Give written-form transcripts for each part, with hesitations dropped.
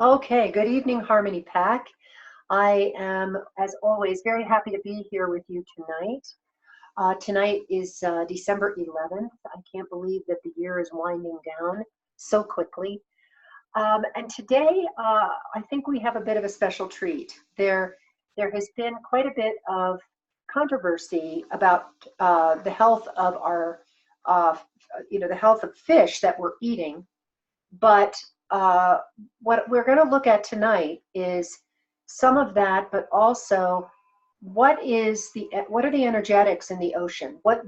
Okay, good evening, Harmony Pack. I am, as always, very happy to be here with you tonight. Tonight is December 11th. I can't believe that the year is winding down so quickly. And today, I think we have a bit of a special treat. There has been quite a bit of controversy about the health of uh, the health of fish that we're eating. But what we're going to look at tonight is some of that, but also what are the energetics in the ocean? What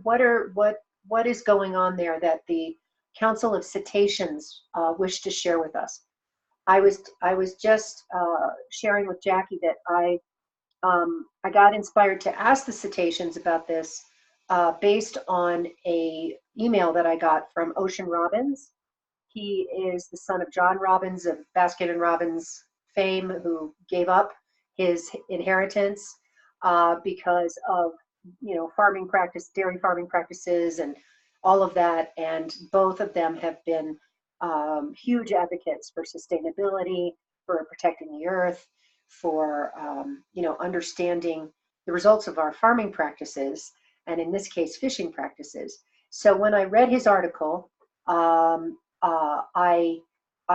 is going on there that the Council of Cetaceans wish to share with us? I was just sharing with Jackie that I got inspired to ask the cetaceans about this based on a email that I got from Ocean Robbins. He is the son of John Robbins of Baskin and Robbins fame, who gave up his inheritance because of farming practice, dairy farming practices, and all of that. And both of them have been huge advocates for sustainability, for protecting the earth, for understanding the results of our farming practices, and in this case, fishing practices. So when I read his article,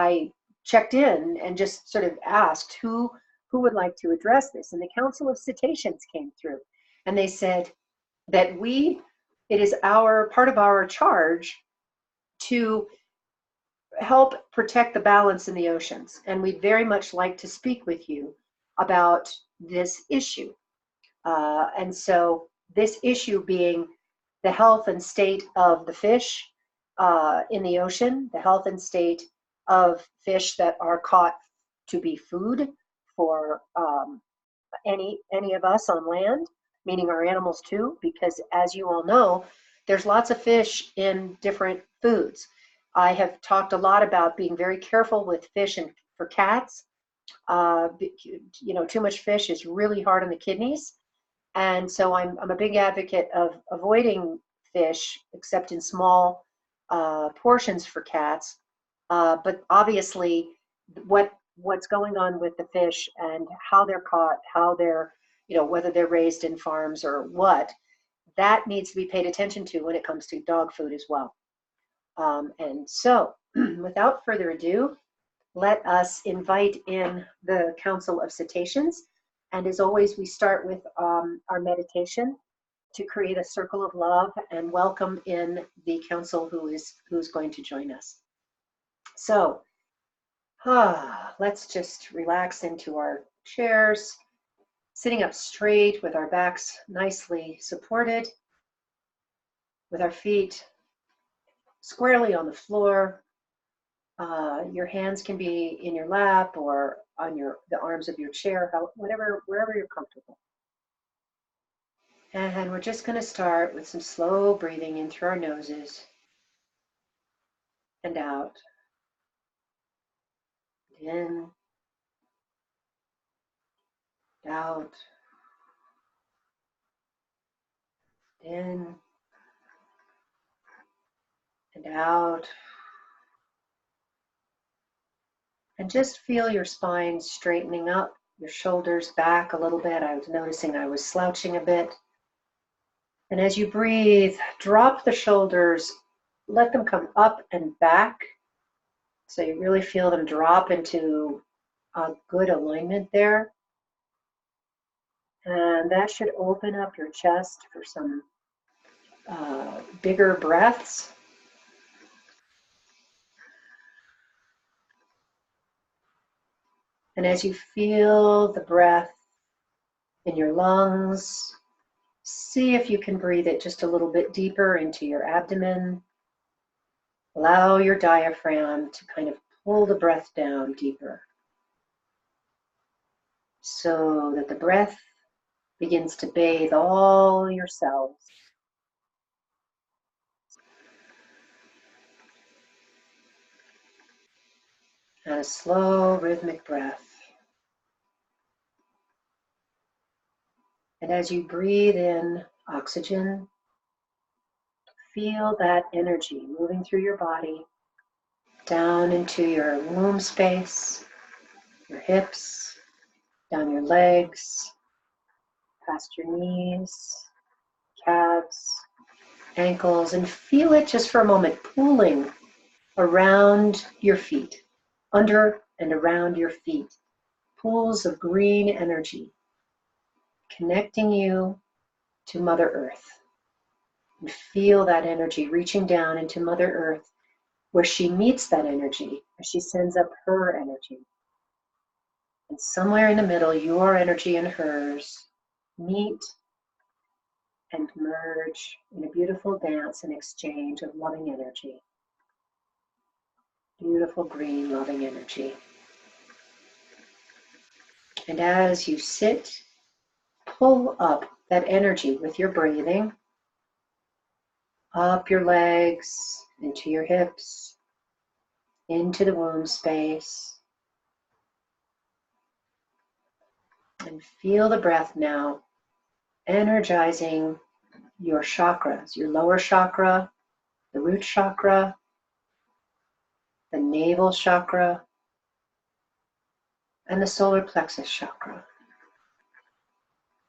I checked in and just sort of asked who would like to address this, and the Council of Cetaceans came through, and they said that it is our part of our charge to help protect the balance in the oceans, and we'd very much like to speak with you about this issue. And so this issue being the health and state of the fish in the ocean, the health and state of fish that are caught to be food for any of us on land, meaning our animals too, because as you all know, there's lots of fish in different foods. I have talked a lot about being very careful with fish and for cats. Too much fish is really hard on the kidneys. And so I'm a big advocate of avoiding fish, except in small portions for cats. But obviously, what's going on with the fish and how they're caught, how they're, whether they're raised in farms or what, that needs to be paid attention to when it comes to dog food as well. And so, without further ado, let us invite in the Council of Cetaceans. And as always, we start with our meditation to create a circle of love and welcome in the council who's going to join us. So let's just relax into our chairs, sitting up straight with our backs nicely supported, with our feet squarely on the floor. Your hands can be in your lap or on the arms of your chair, wherever you're comfortable. And we're just going to start with some slow breathing in through our noses and out. In, out, in, and out. And just feel your spine straightening up, your shoulders back a little bit. I was noticing I was slouching a bit. And as you breathe, drop the shoulders, let them come up and back. So you really feel them drop into a good alignment there. And that should open up your chest for some bigger breaths. And as you feel the breath in your lungs, see if you can breathe it just a little bit deeper into your abdomen. Allow your diaphragm to kind of pull the breath down deeper so that the breath begins to bathe all your cells. And a slow rhythmic breath. And as you breathe in oxygen, feel that energy moving through your body down into your womb space, your hips, down your legs, past your knees, calves, ankles, and feel it just for a moment pooling around your feet, under and around your feet. Pools of green energy connecting you to Mother Earth. And feel that energy reaching down into Mother Earth, where she meets that energy, as she sends up her energy. And somewhere in the middle, your energy and hers meet and merge in a beautiful dance and exchange of loving energy. Beautiful green loving energy. And as you sit, pull up that energy with your breathing, up your legs, into your hips, into the womb space. And feel the breath now energizing your chakras, your lower chakra, the root chakra, the navel chakra, and the solar plexus chakra.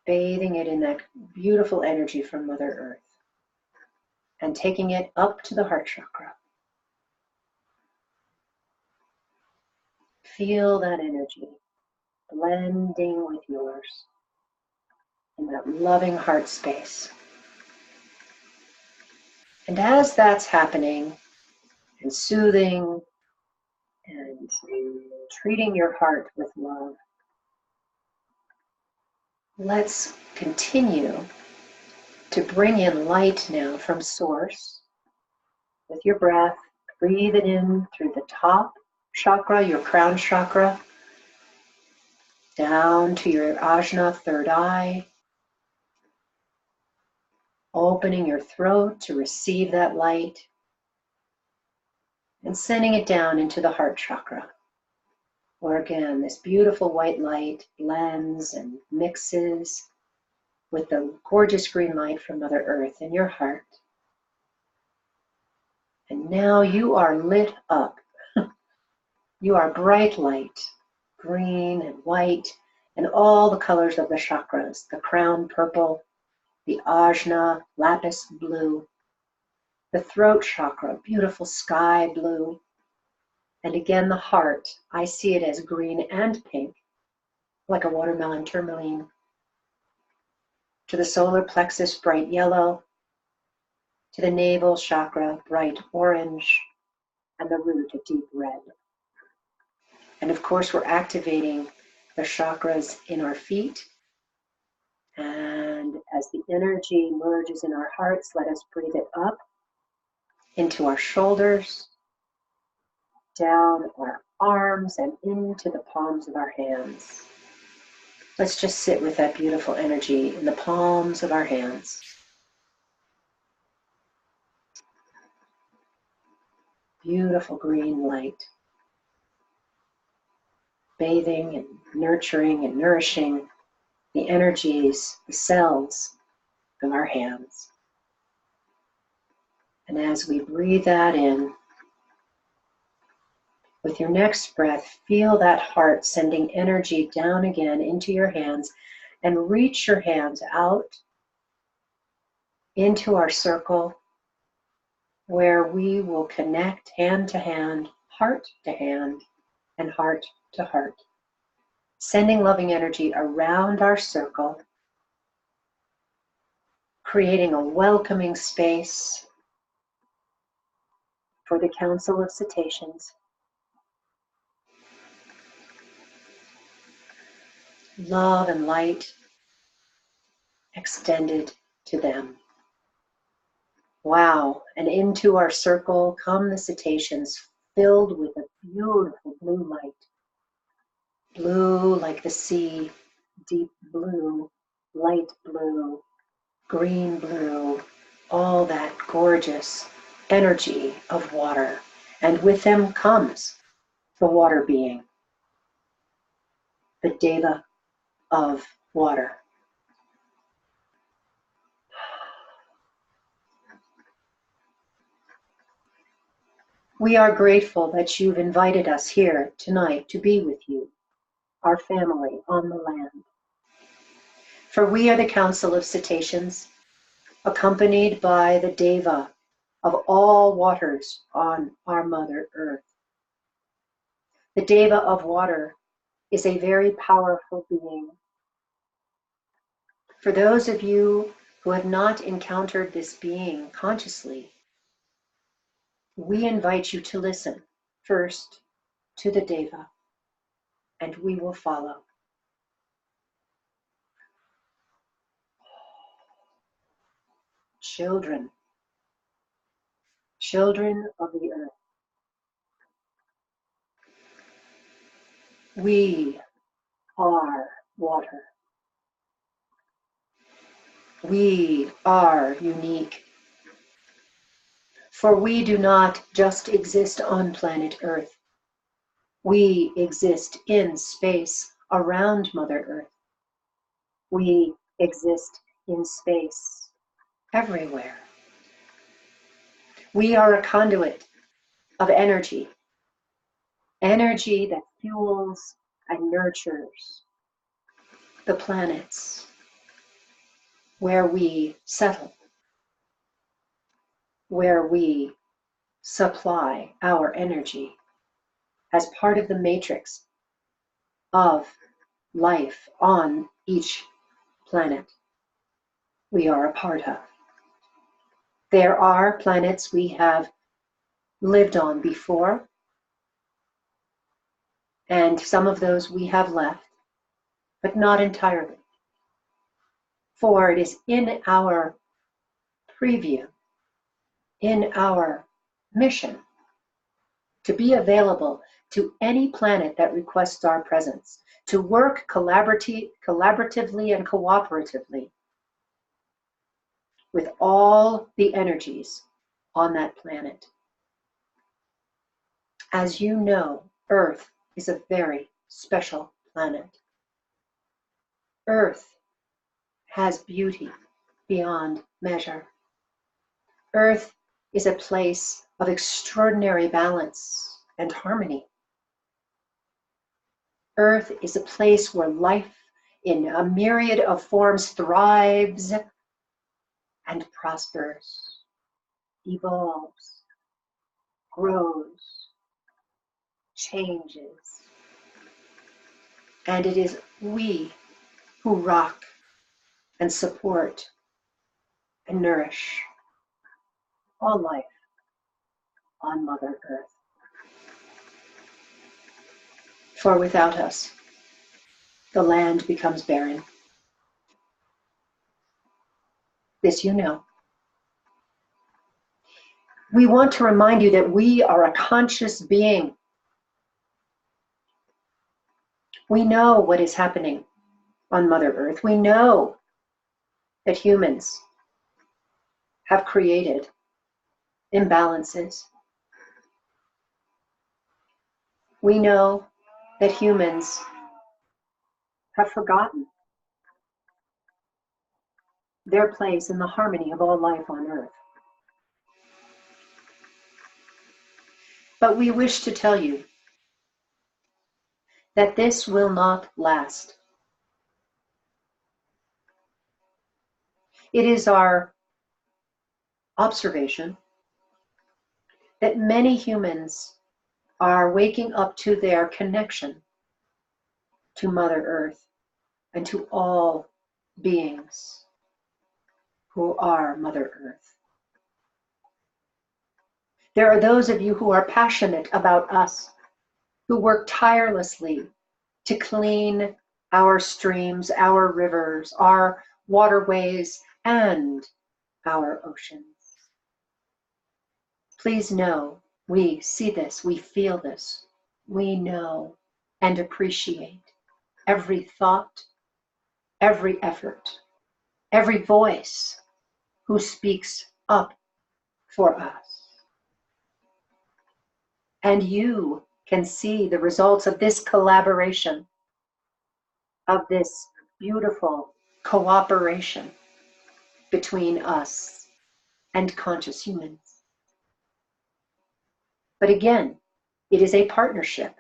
Bathing it in that beautiful energy from Mother Earth and taking it up to the heart chakra. Feel that energy blending with yours in that loving heart space. And as that's happening and soothing and treating your heart with love, let's continue to bring in light now from source with your breath. Breathe it in through the top chakra, your crown chakra, down to your ajna, third eye, opening your throat to receive that light, and sending it down into the heart chakra, where again, this beautiful white light blends and mixes with the gorgeous green light from Mother Earth in your heart. And now you are lit up. You are bright light, green and white, and all the colors of the chakras, the crown purple, the ajna, lapis blue, the throat chakra, beautiful sky blue, and again the heart, I see it as green and pink, like a watermelon tourmaline, to the solar plexus, bright yellow, to the navel chakra, bright orange, and the root, a deep red. And of course, we're activating the chakras in our feet. And as the energy merges in our hearts, let us breathe it up into our shoulders, down our arms, and into the palms of our hands. Let's just sit with that beautiful energy in the palms of our hands. Beautiful green light, bathing and nurturing and nourishing the energies, the cells of our hands. And as we breathe that in, with your next breath, feel that heart sending energy down again into your hands, and reach your hands out into our circle, where we will connect hand to hand, heart to hand, and heart to heart, sending loving energy around our circle, creating a welcoming space for the Council of Cetaceans. Love and light extended to them. Wow, and into our circle come the cetaceans, filled with a beautiful blue light. Blue like the sea, deep blue, light blue, green blue, all that gorgeous energy of water. And with them comes the water being, the Deva of water. We are grateful that you've invited us here tonight to be with you, our family on the land. For we are the council of cetaceans, accompanied by the Deva of all waters on our Mother Earth. The Deva of water is a very powerful being. For those of you who have not encountered this being consciously, we invite you to listen first to the Deva, and we will follow. Children, children of the earth, we are water. We are unique. For we do not just exist on planet Earth. We exist in space around Mother Earth. We exist in space everywhere. We are a conduit of energy, energy that fuels and nurtures the planets where we settle, where we supply our energy as part of the matrix of life on each planet we are a part of. There are planets we have lived on before, and some of those we have left, but not entirely. For it is in our preview, in our mission, to be available to any planet that requests our presence, to work collaboratively and cooperatively with all the energies on that planet. As you know, Earth is a very special planet. Earth has beauty beyond measure. Earth is a place of extraordinary balance and harmony. Earth is a place where life in a myriad of forms thrives and prospers, evolves, grows, changes. And it is we who rock and support and nourish all life on Mother Earth. For without us, the land becomes barren. This you know. We want to remind you that we are a conscious being. We know what is happening on Mother Earth. We know that humans have created imbalances. We know that humans have forgotten their place in the harmony of all life on Earth. But we wish to tell you that this will not last. It is our observation that many humans are waking up to their connection to Mother Earth and to all beings who are Mother Earth. There are those of you who are passionate about us, who work tirelessly to clean our streams, our rivers, our waterways, and our oceans. Please know we see this, we feel this, we know and appreciate every thought, every effort, every voice who speaks up for us. And you can see the results of this collaboration, of this beautiful cooperation between us and conscious humans. But again, it is a partnership.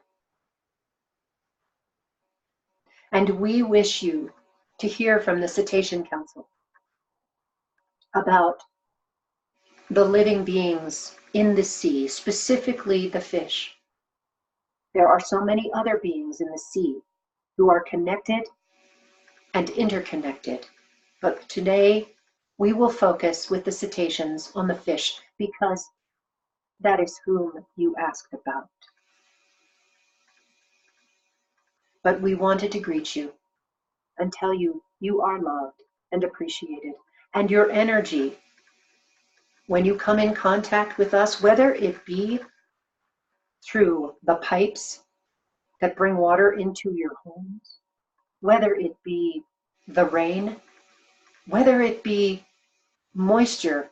And we wish you to hear from the Cetacean Council about the living beings in the sea, specifically the fish. There are so many other beings in the sea who are connected and interconnected. But today we will focus with the cetaceans on the fish because that is whom you asked about. But we wanted to greet you and tell you you are loved and appreciated. And your energy, when you come in contact with us, whether it be through the pipes that bring water into your homes, whether it be the rain, whether it be moisture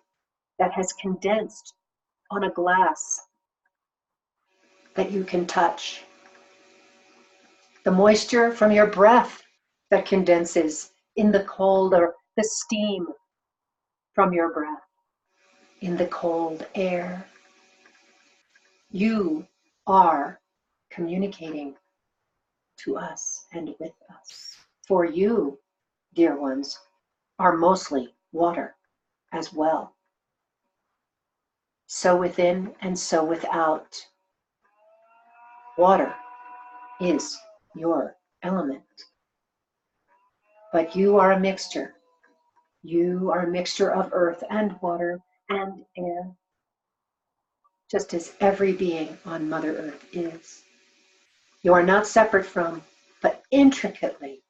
that has condensed on a glass that you can touch, the moisture from your breath that condenses in the cold, or the steam from your breath in the cold air. You are communicating to us and with us. For you, dear ones, are mostly water as well. So within and so without. Water is your element. But you are a mixture. You are a mixture of earth and water and air, just as every being on Mother Earth is. You are not separate from, but intricately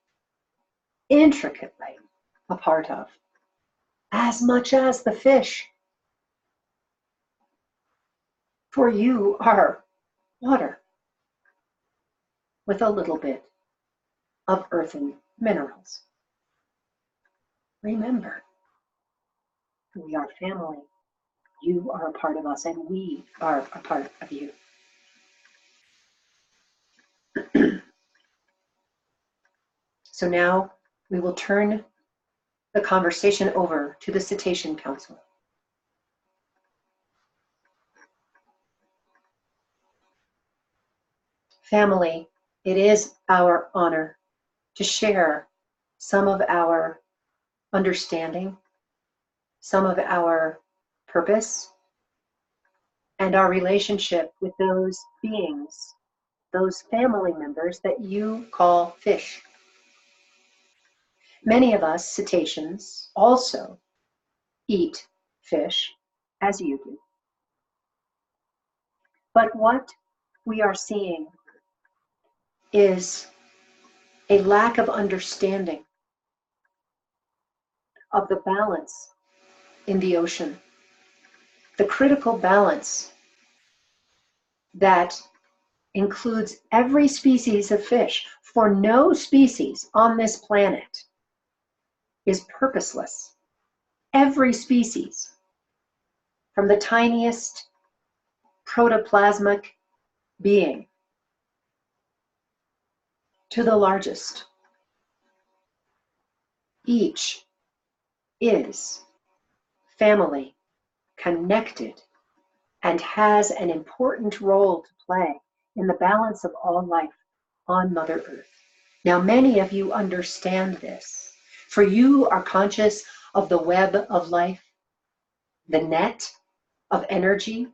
a part of, as much as the fish. For you are water with a little bit of earthen minerals. Remember, we are family. You are a part of us, and we are a part of you. So now we will turn the conversation over to the Cetacean Council. Family, it is our honor to share some of our understanding, some of our purpose, and our relationship with those beings, those family members that you call fish. Many of us cetaceans also eat fish, as you do. But what we are seeing is a lack of understanding of the balance in the ocean, the critical balance that includes every species of fish. For no species on this planet is purposeless. Every species, from the tiniest protoplasmic being to the largest, each is family, connected, and has an important role to play in the balance of all life on Mother Earth. Now, many of you understand this, for you are conscious of the web of life, the net of energy,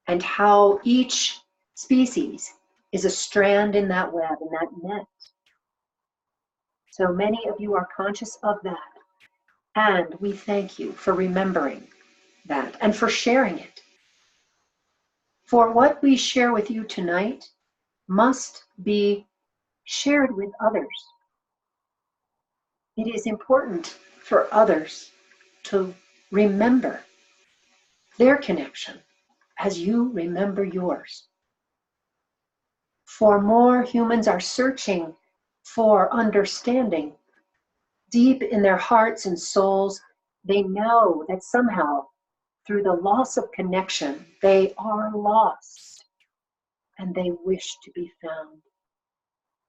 and how each species is a strand in that web, in that net. So many of you are conscious of that, and we thank you for remembering that and for sharing it. For what we share with you tonight must be shared with others. It is important for others to remember their connection as you remember yours. For more humans are searching for understanding. Deep in their hearts and souls, they know that somehow, through the loss of connection, they are lost, and they wish to be found.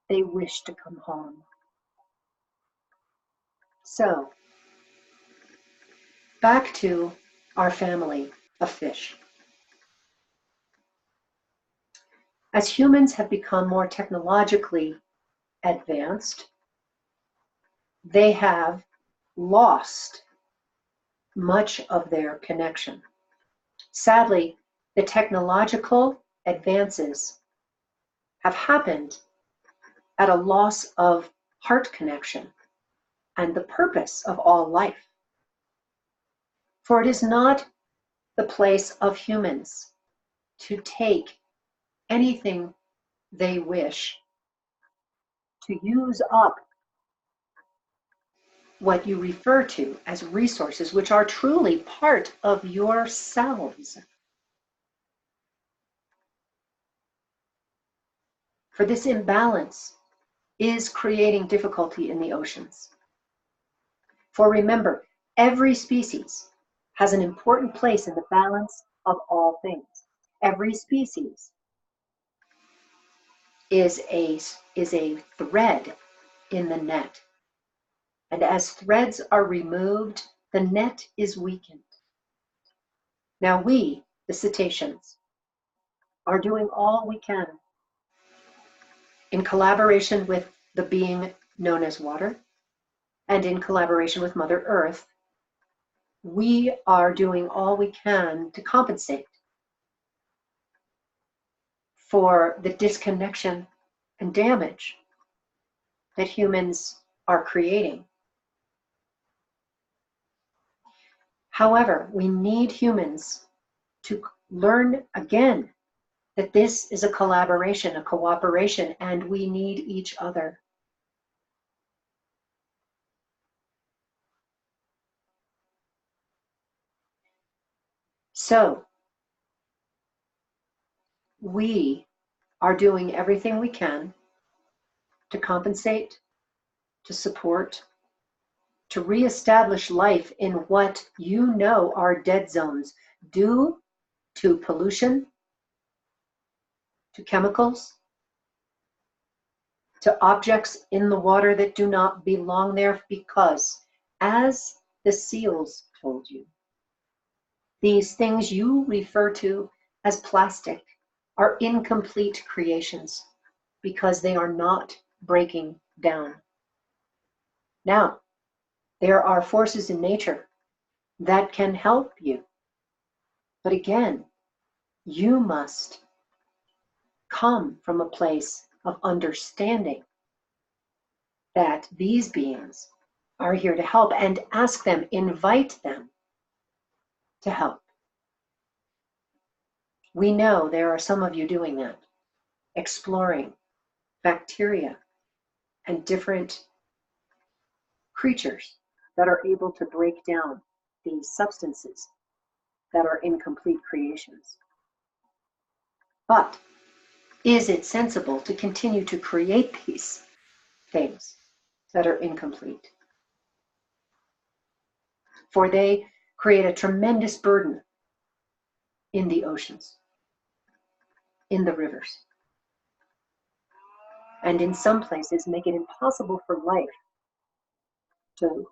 They wish to come home. So, back to our family of fish. As humans have become more technologically advanced, they have lost much of their connection. Sadly, the technological advances have happened at a loss of heart connection and the purpose of all life. For it is not the place of humans to take anything they wish, to use up what you refer to as resources, which are truly part of yourselves. For this imbalance is creating difficulty in the oceans. For remember, every species has an important place in the balance of all things. Every species is a thread in the net. And as threads are removed, the net is weakened. Now we, the cetaceans, are doing all we can in collaboration with the being known as water and in collaboration with Mother Earth. We are doing all we can to compensate for the disconnection and damage that humans are creating. However, we need humans to learn again that this is a collaboration, a cooperation, and we need each other. So, we are doing everything we can to compensate, to support, to reestablish life in what you know are dead zones due to pollution, to chemicals, to objects in the water that do not belong there, because, as the seals told you, these things you refer to as plastic are incomplete creations because they are not breaking down. Now, there are forces in nature that can help you. But again, you must come from a place of understanding that these beings are here to help, and ask them, invite them to help. We know there are some of you doing that, exploring bacteria and different creatures that are able to break down these substances that are incomplete creations. But is it sensible to continue to create these things that are incomplete? For they create a tremendous burden in the oceans, in the rivers, and in some places make it impossible for life to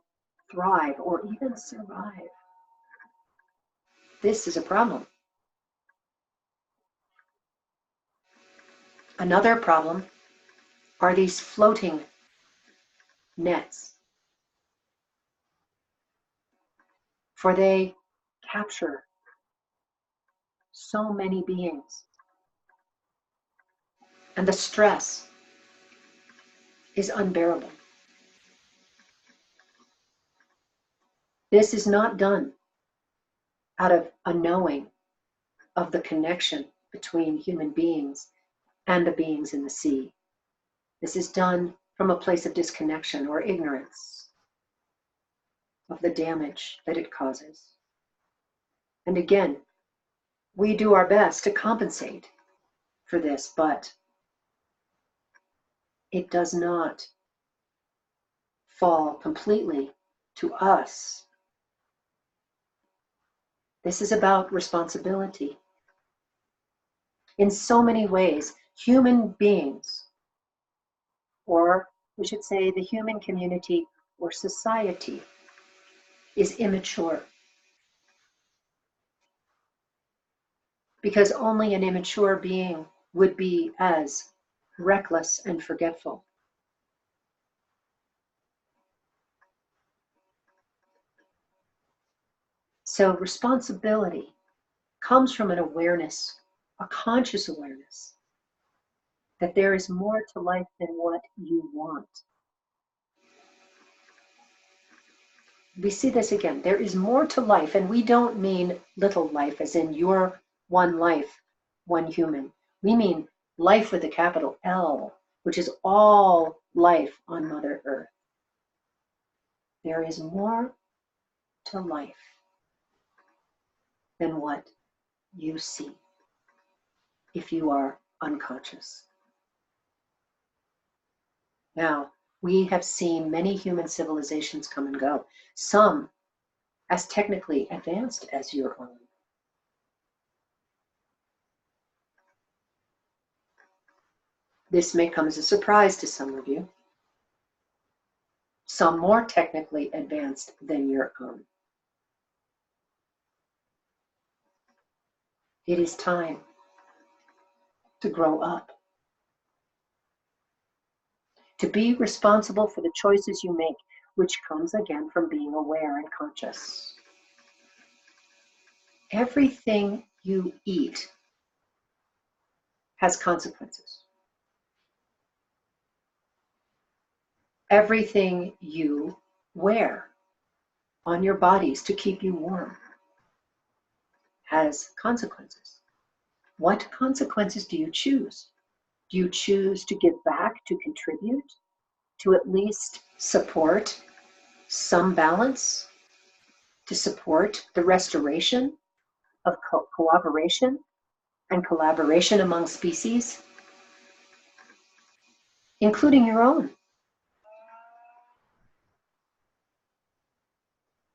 thrive or even survive. This is a problem. Another problem are these floating nets, for they capture so many beings, and the stress is unbearable. This is not done out of a knowing of the connection between human beings and the beings in the sea. This is done from a place of disconnection or ignorance of the damage that it causes. And again, we do our best to compensate for this, but it does not fall completely to us. This is about responsibility. In so many ways, human beings, or we should say the human community or society, is immature. Because only an immature being would be as reckless and forgetful So responsibility comes from an awareness, a conscious awareness, that there is more to life than what you want. We see this again. There is more to life, and we don't mean little life, as in your one life, one human. We mean life with a capital L, which is all life on Mother Earth. There is more to life than what you see if you are unconscious. Now, we have seen many human civilizations come and go, some as technically advanced as your own. This may come as a surprise to some of you, some more technically advanced than your own. It is time to grow up, to be responsible for the choices you make, which comes again from being aware and conscious. Everything you eat has consequences. Everything you wear on your bodies to keep you warm has consequences. What consequences do you choose? Do you choose to give back, to contribute, to at least support some balance, to support the restoration of cooperation and collaboration among species, including your own?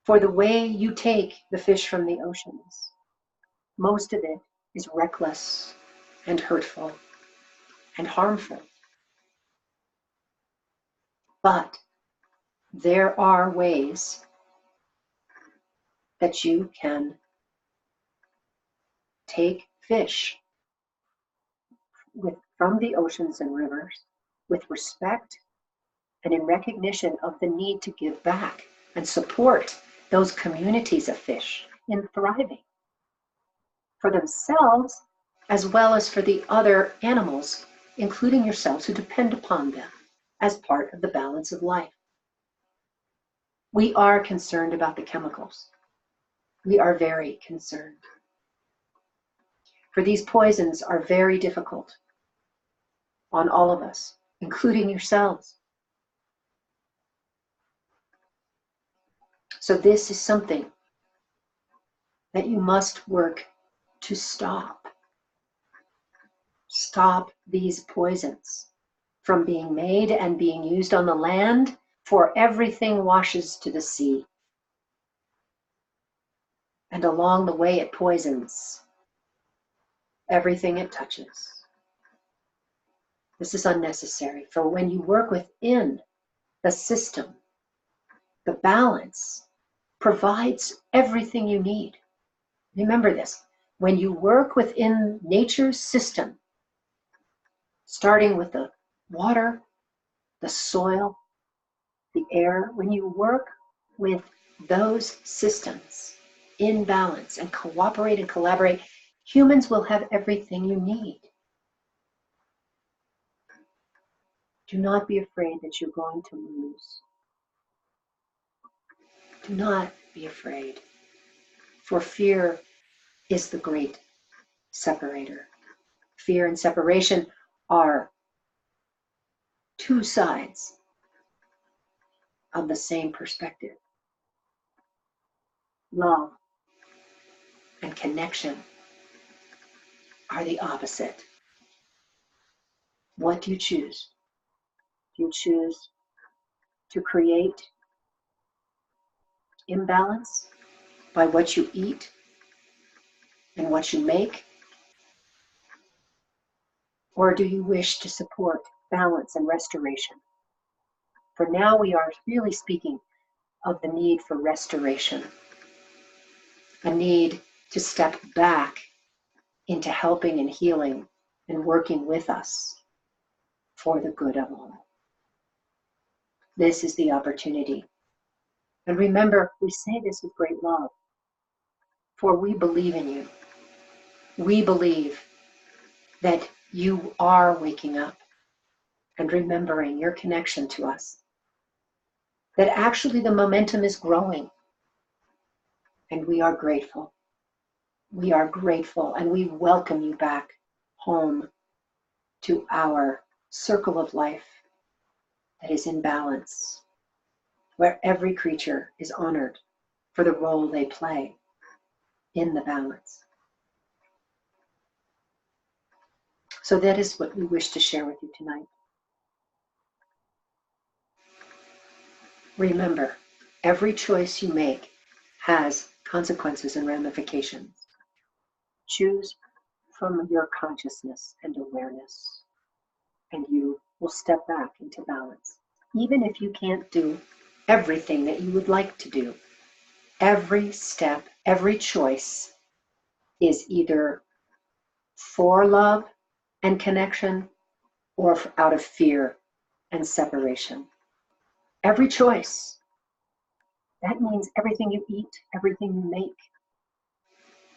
For the way you take the fish from the oceans, most of it is reckless and hurtful and harmful. But there are ways that you can take fish from the oceans and rivers with respect and in recognition of the need to give back and support those communities of fish in thriving for themselves as well as for the other animals, including yourselves, who depend upon them as part of the balance of life. We are concerned about the chemicals. We are very concerned. For these poisons are very difficult on all of us, including yourselves. So this is something that you must work to stop. Stop these poisons from being made and being used on the land, for everything washes to the sea. And along the way it poisons everything it touches. This is unnecessary, for when you work within the system, the balance provides everything you need. Remember this, when you work within nature's system, starting with the water, the soil, the air, when you work with those systems in balance and cooperate and collaborate, humans will have everything you need. Do not be afraid that you're going to lose. Do not be afraid, for fear is the great separator. Fear and separation are two sides of the same perspective. Love and connection are the opposite. What do you choose? Do you choose to create imbalance by what you eat and what you make? Or do you wish to support balance and restoration? For now we are really speaking of the need for restoration, a need to step back into helping and healing and working with us for the good of all. This is the opportunity. And remember, we say this with great love. for we believe in you. We believe that you are waking up and remembering your connection to us. That actually the momentum is growing. And we are grateful. We are grateful, and we welcome you back home to our circle of life that is in balance, where every creature is honored for the role they play in the balance. So that is what we wish to share with you tonight. Remember, every choice you make has consequences and ramifications. Choose from your consciousness and awareness, and you will step back into balance. Even if you can't do everything that you would like to do, every step, every choice is either for love and connection or out of fear and separation. Every choice. That means everything you eat, everything you make,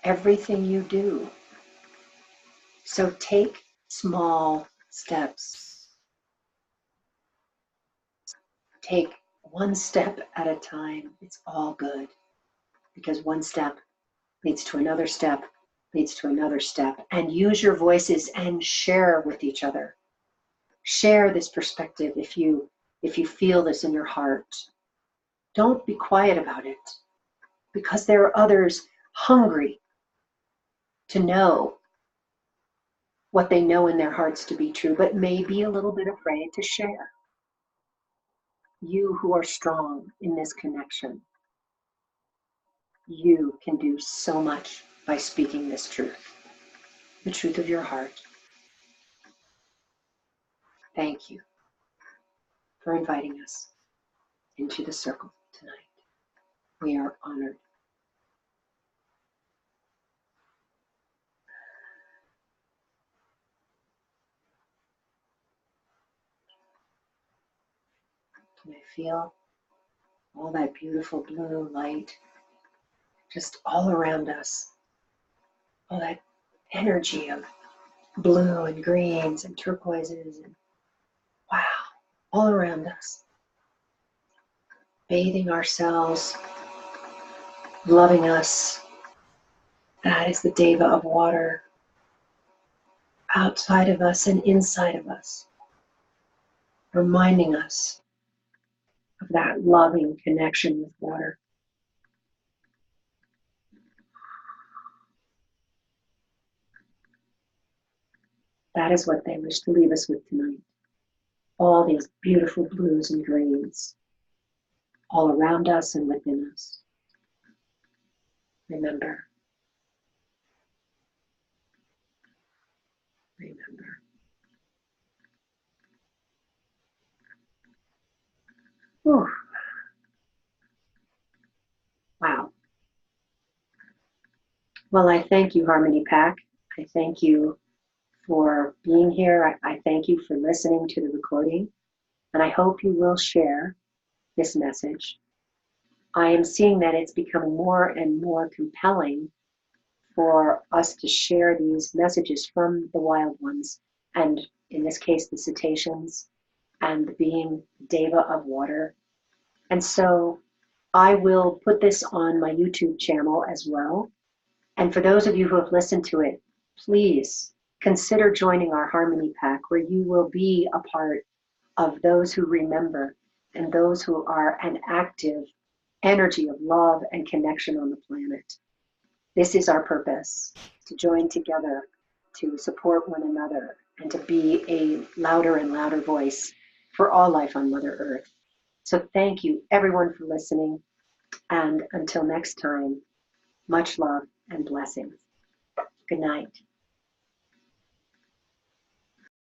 everything you do. So take small steps. Take one step at a time. It's all good, because one step leads to another step, leads to another step. And use your voices and share with each other. Share this perspective if you feel this in your heart. Don't be quiet about it, because there are others hungry to know what they know in their hearts to be true, but may be a little bit afraid to share. You who are strong in this connection, you can do so much by speaking this truth, the truth of your heart. Thank you for inviting us into the circle tonight. We are honored. Can I feel all that beautiful blue light just all around us? All that energy of blue and greens and turquoises, and wow, all around us. Bathing ourselves, loving us. That is the Deva of water, outside of us and inside of us, reminding us of that loving connection with water. That is what they wish to leave us with tonight. All these beautiful blues and greens, all around us and within us. Remember. Remember. Whew. Wow. Well, I thank you, Harmony Pack. I thank you for being here. I thank you for listening to the recording, and I hope you will share this message. I am seeing that it's becoming more and more compelling for us to share these messages from the wild ones, and in this case, the cetaceans and the being Deva of water. And so I will put this on my YouTube channel as well. And for those of you who have listened to it, please consider joining our Harmony Pack, where you will be a part of those who remember and those who are an active energy of love and connection on the planet. This is our purpose, to join together, to support one another, and to be a louder and louder voice for all life on Mother Earth. So thank you, everyone, for listening. And until next time, much love and blessings. Good night.